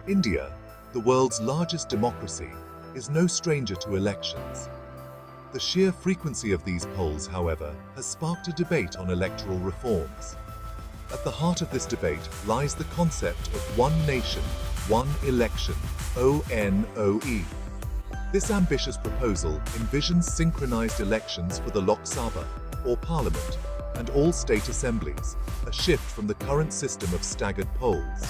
India, the world's largest democracy, is no stranger to elections. The sheer frequency of these polls, however, has sparked a debate on electoral reforms. At the heart of this debate lies the concept of one nation, one election, ONOE. This ambitious proposal envisions synchronized elections for the Lok Sabha, or parliament, and all state assemblies, a shift from the current system of staggered polls.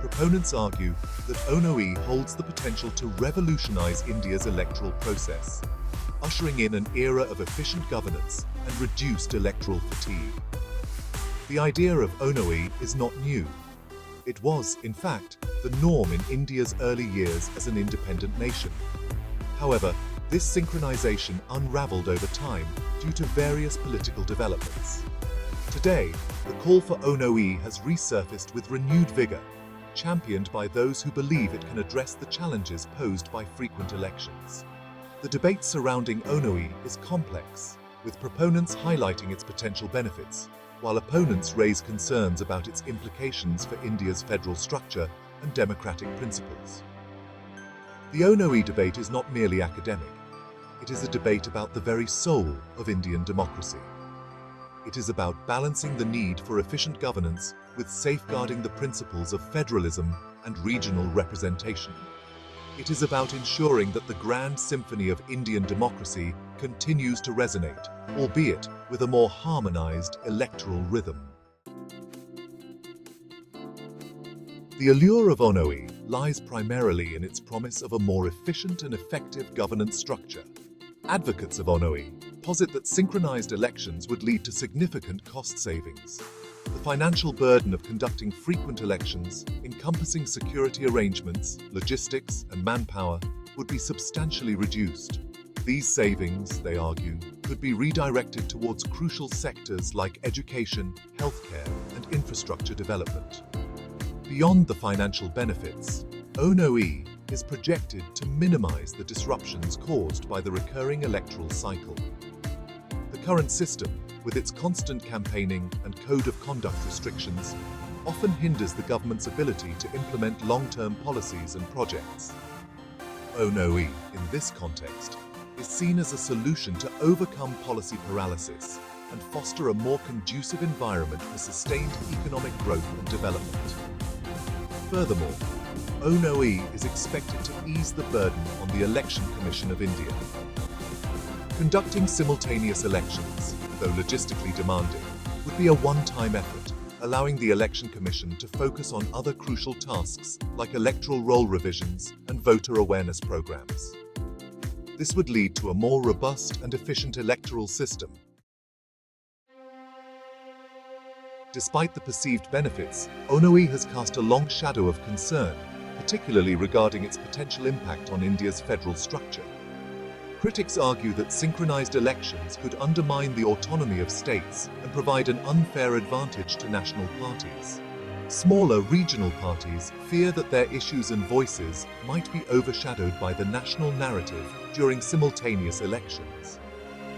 Proponents argue that ONOE holds the potential to revolutionize India's electoral process, ushering in an era of efficient governance and reduced electoral fatigue. The idea of ONOE is not new. It was, in fact, the norm in India's early years as an independent nation. However, this synchronization unraveled over time due to various political developments. Today, the call for ONOE has resurfaced with renewed vigor, championed by those who believe it can address the challenges posed by frequent elections. The debate surrounding ONOE is complex, with proponents highlighting its potential benefits, while opponents raise concerns about its implications for India's federal structure and democratic principles. The ONOE debate is not merely academic. It is a debate about the very soul of Indian democracy. It is about balancing the need for efficient governance with safeguarding the principles of federalism and regional representation. It is about ensuring that the grand symphony of Indian democracy continues to resonate, albeit with a more harmonized electoral rhythm. The allure of ONOE lies primarily in its promise of a more efficient and effective governance structure. Advocates of ONOE posit that synchronized elections would lead to significant cost savings. The financial burden of conducting frequent elections, encompassing security arrangements, logistics, and manpower, would be substantially reduced. These savings, they argue, could be redirected towards crucial sectors like education, healthcare, and infrastructure development. Beyond the financial benefits, ONOE is projected to minimize the disruptions caused by the recurring electoral cycle. The current system, with its constant campaigning and code of conduct restrictions, often hinders the government's ability to implement long-term policies and projects. ONOE, in this context, is seen as a solution to overcome policy paralysis and foster a more conducive environment for sustained economic growth and development. Furthermore, ONOE is expected to ease the burden on the Election Commission of India. Conducting simultaneous elections, though logistically demanding, would be a one-time effort, allowing the Election Commission to focus on other crucial tasks like electoral roll revisions and voter awareness programs. This would lead to a more robust and efficient electoral system. Despite the perceived benefits, ONOE has cast a long shadow of concern, particularly regarding its potential impact on India's federal structure. Critics argue that synchronized elections could undermine the autonomy of states and provide an unfair advantage to national parties. Smaller regional parties fear that their issues and voices might be overshadowed by the national narrative during simultaneous elections.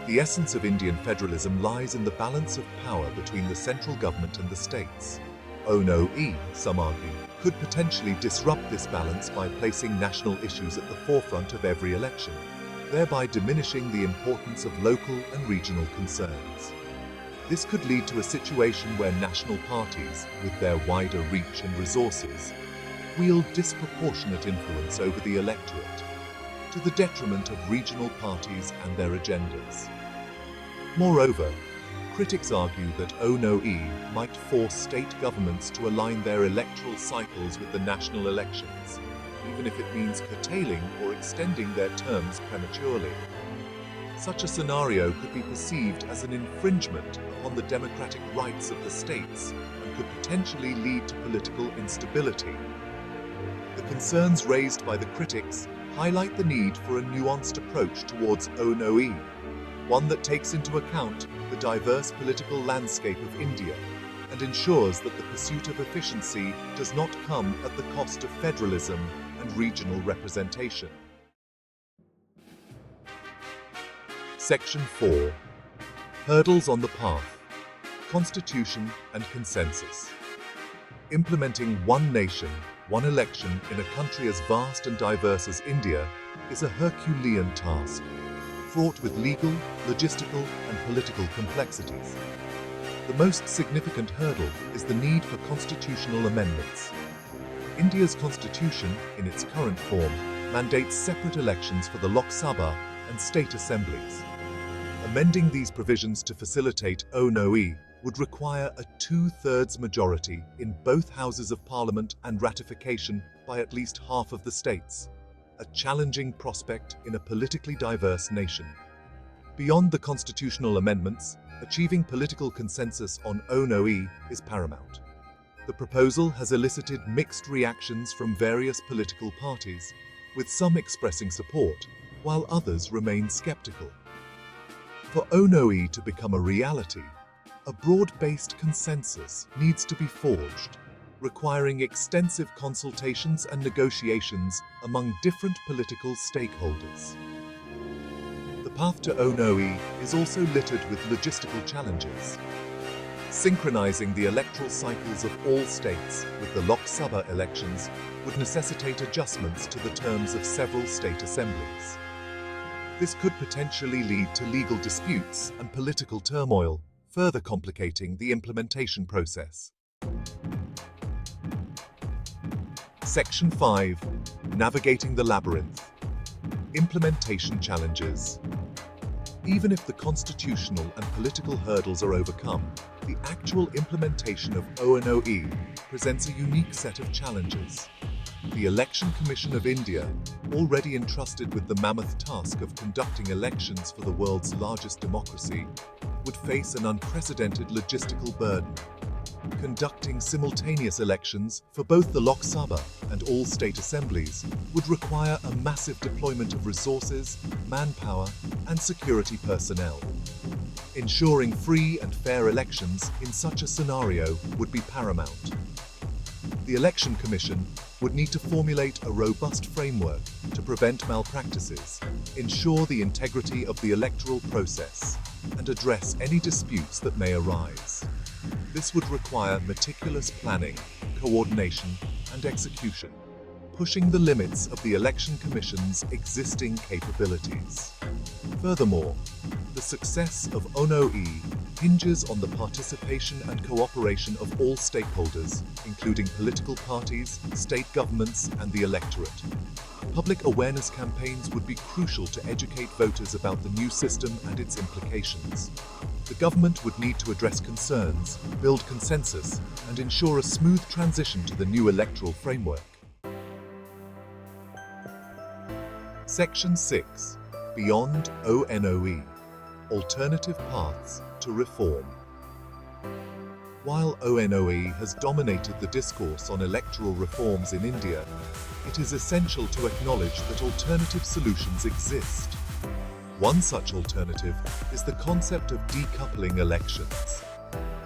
The essence of Indian federalism lies in the balance of power between the central government and the states. ONOE, some argue, could potentially disrupt this balance by placing national issues at the forefront of every election, thereby diminishing the importance of local and regional concerns. This could lead to a situation where national parties, with their wider reach and resources, wield disproportionate influence over the electorate, to the detriment of regional parties and their agendas. Moreover, critics argue that ONOE might force state governments to align their electoral cycles with the national elections, even if it means curtailing or extending their terms prematurely. Such a scenario could be perceived as an infringement upon the democratic rights of the states and could potentially lead to political instability. The concerns raised by the critics highlight the need for a nuanced approach towards ONOE, one that takes into account the diverse political landscape of India and ensures that the pursuit of efficiency does not come at the cost of federalism and regional representation. Section 4. Hurdles on the path. Constitution and consensus. Implementing one nation, one election in a country as vast and diverse as India is a Herculean task, fraught with legal, logistical, and political complexities. The most significant hurdle is the need for constitutional amendments. India's constitution, in its current form, mandates separate elections for the Lok Sabha and state assemblies. Amending these provisions to facilitate ONOE would require a two-thirds majority in both houses of parliament and ratification by at least half of the states, a challenging prospect in a politically diverse nation. Beyond the constitutional amendments, achieving political consensus on ONOE is paramount. The proposal has elicited mixed reactions from various political parties, with some expressing support, while others remain skeptical. For ONOE to become a reality, a broad-based consensus needs to be forged, requiring extensive consultations and negotiations among different political stakeholders. The path to ONOE is also littered with logistical challenges. Synchronizing the electoral cycles of all states with the Lok Sabha elections would necessitate adjustments to the terms of several state assemblies. This could potentially lead to legal disputes and political turmoil, further complicating the implementation process. Section 5. Navigating the labyrinth. Implementation challenges. Even if the constitutional and political hurdles are overcome, the actual implementation of ONOE presents a unique set of challenges. The Election Commission of India, already entrusted with the mammoth task of conducting elections for the world's largest democracy, would face an unprecedented logistical burden. Conducting simultaneous elections for both the Lok Sabha and all state assemblies would require a massive deployment of resources, manpower, and security personnel. Ensuring free and fair elections in such a scenario would be paramount. The Election Commission would need to formulate a robust framework to prevent malpractices, ensure the integrity of the electoral process, and address any disputes that may arise. This would require meticulous planning, coordination, and execution, pushing the limits of the Election Commission's existing capabilities. Furthermore, the success of ONOE hinges on the participation and cooperation of all stakeholders, including political parties, state governments, and the electorate. Public awareness campaigns would be crucial to educate voters about the new system and its implications. The government would need to address concerns, build consensus, and ensure a smooth transition to the new electoral framework. Section 6. Beyond ONOE. Alternative paths to reform. While ONOE has dominated the discourse on electoral reforms in India, it is essential to acknowledge that alternative solutions exist. One such alternative is the concept of decoupling elections.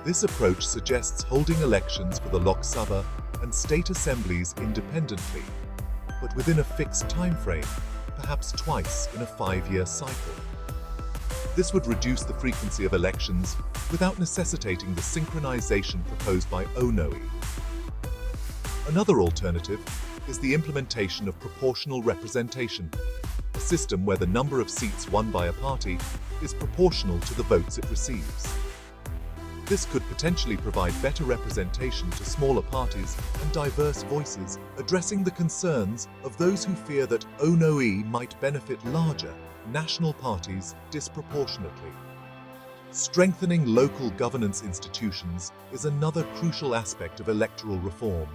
This approach suggests holding elections for the Lok Sabha and state assemblies independently, but within a fixed time frame, perhaps twice in a 5-year cycle. This would reduce the frequency of elections without necessitating the synchronization proposed by ONOE. Another alternative is the implementation of proportional representation, a system where the number of seats won by a party is proportional to the votes it receives. This could potentially provide better representation to smaller parties and diverse voices, addressing the concerns of those who fear that ONOE might benefit larger, national parties disproportionately. Strengthening local governance institutions is another crucial aspect of electoral reform.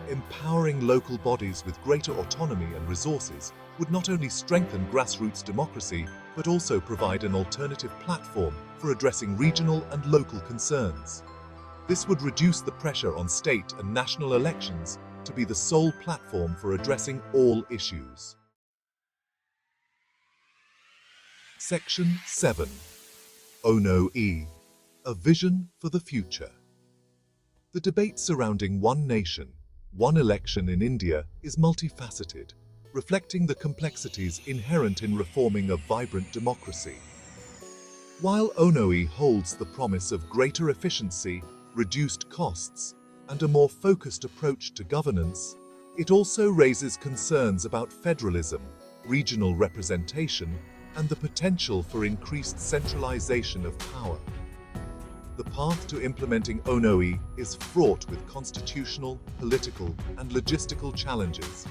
Empowering local bodies with greater autonomy and resources would not only strengthen grassroots democracy, but also provide an alternative platform for addressing regional and local concerns. This would reduce the pressure on state and national elections to be the sole platform for addressing all issues. Section 7. ONOE, a vision for the future. The debate surrounding one nation, one election in India is multifaceted, reflecting the complexities inherent in reforming a vibrant democracy. While ONOE holds the promise of greater efficiency, reduced costs, and a more focused approach to governance, It also raises concerns about federalism, regional representation, and the potential for increased centralization of power. The path to implementing ONOE is fraught with constitutional, political, and logistical challenges,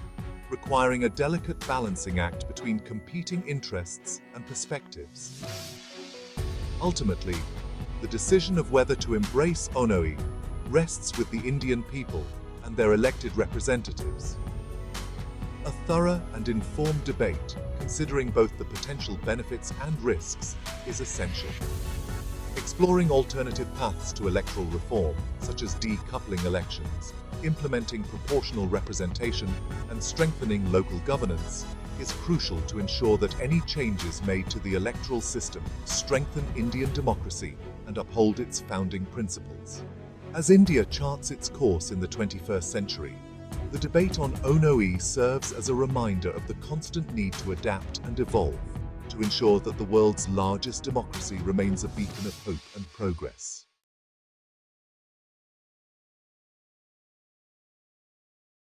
requiring a delicate balancing act between competing interests and perspectives. Ultimately, the decision of whether to embrace ONOE rests with the Indian people and their elected representatives. A thorough and informed debate, considering both the potential benefits and risks, is essential. Exploring alternative paths to electoral reform, such as decoupling elections, implementing proportional representation, and strengthening local governance, is crucial to ensure that any changes made to the electoral system strengthen Indian democracy and uphold its founding principles. As India charts its course in the 21st century, the debate on ONOE serves as a reminder of the constant need to adapt and evolve to ensure that the world's largest democracy remains a beacon of hope and progress.